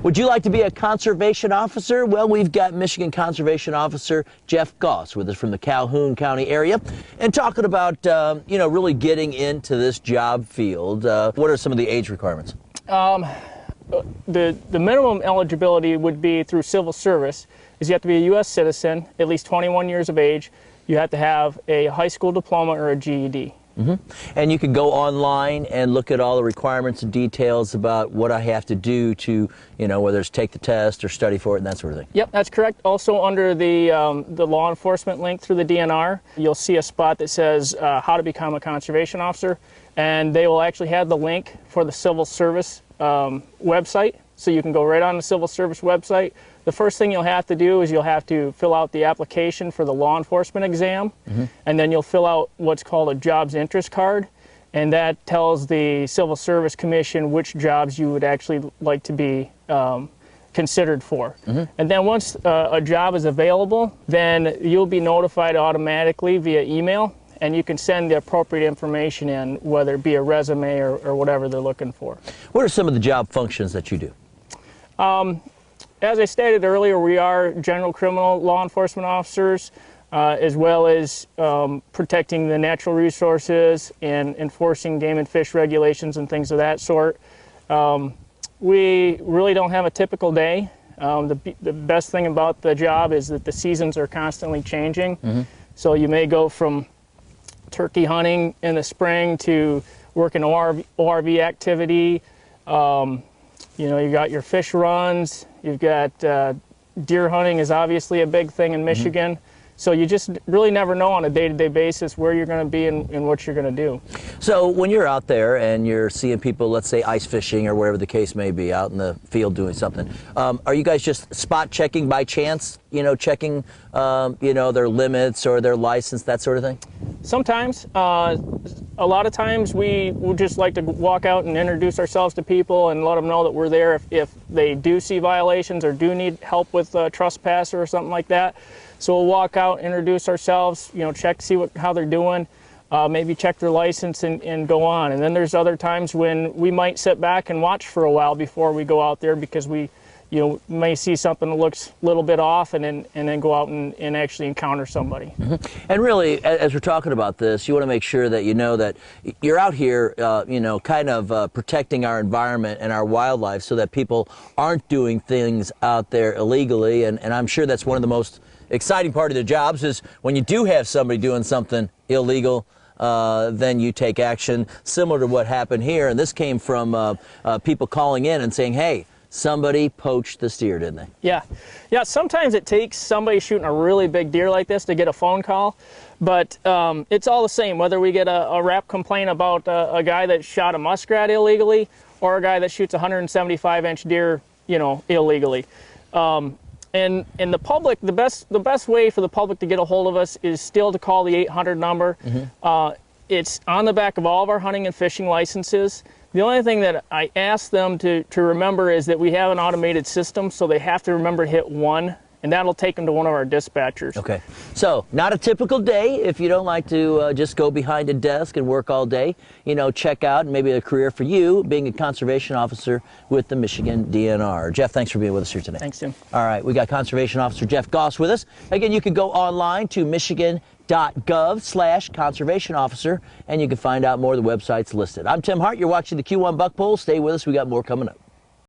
Would you like to be a conservation officer? Well, we've got Michigan Conservation Officer Jeff Goss with us from the Calhoun County area and talking about, really getting into this job field. What are some of the age requirements? The minimum eligibility would be through civil service is you have to be a U.S. citizen, at least 21 years of age. You have to have a high school diploma or a GED. And you can go online and look at all the requirements and details about what I have to do to, whether it's take the test or study for it and that sort of thing. Yep, that's correct. Also under the law enforcement link through the DNR, you'll see a spot that says how to become a conservation officer, and they will actually have the link for the civil service website, so you can go right on the civil service website. The first thing you'll have to do is you'll have to fill out the application for the law enforcement exam, and then you'll fill out what's called a jobs interest card, and that tells the Civil Service Commission which jobs you would actually like to be considered for. And then once a job is available, then you'll be notified automatically via email, and you can send the appropriate information in, whether it be a resume or whatever they're looking for. What are some of the job functions that you do? As I stated earlier, we are general criminal law enforcement officers, as well as protecting the natural resources and enforcing game and fish regulations and things of that sort. We really don't have a typical day. The best thing about the job is that the seasons are constantly changing. So you may go from turkey hunting in the spring to working ORV activity. You got your fish runs, you've got deer hunting is obviously a big thing in Michigan. So you just really never know on a day-to-day basis where you're going to be and what you're going to do. So when you're out there and you're seeing people, let's say ice fishing or whatever the case may be, out in the field doing something, are you guys just spot checking by chance, checking, their limits or their license, that sort of thing? Sometimes. A lot of times we would just like to walk out and introduce ourselves to people and let them know that we're there if they do see violations or do need help with trespass or something like that. So we'll walk out, introduce ourselves, check, see how they're doing, maybe check their license and go on. And then there's other times when we might sit back and watch for a while before we go out there, because we may see something that looks a little bit off and then go out and actually encounter somebody. And really, as we're talking about this, you want to make sure that you know that you're out here, kind of protecting our environment and our wildlife so that people aren't doing things out there illegally. And I'm sure that's one of the most exciting part of the jobs is when you do have somebody doing something illegal, then you take action, similar to what happened here. And this came from people calling in and saying, hey, somebody poached the steer, didn't they? Yeah. Sometimes it takes somebody shooting a really big deer like this to get a phone call, but it's all the same, whether we get a rap complaint about a guy that shot a muskrat illegally or a guy that shoots a 175-inch deer, illegally. And the public, the best way for the public to get a hold of us is still to call the 800 number. It's on the back of all of our hunting and fishing licenses. The only thing that I ask them to remember is that we have an automated system, so they have to remember to hit 1, and that'll take them to one of our dispatchers. Okay. So, not a typical day if you don't like to just go behind a desk and work all day. Check out maybe a career for you being a conservation officer with the Michigan DNR. Jeff, thanks for being with us here today. Thanks, Tim. All right, we got Conservation Officer Jeff Goss with us. Again, you can go online to michigan.gov/conservation officer, and you can find out more. The website's listed. I'm Tim Hart. You're watching the Q1 Buck Poll. Stay with us. We got more coming up.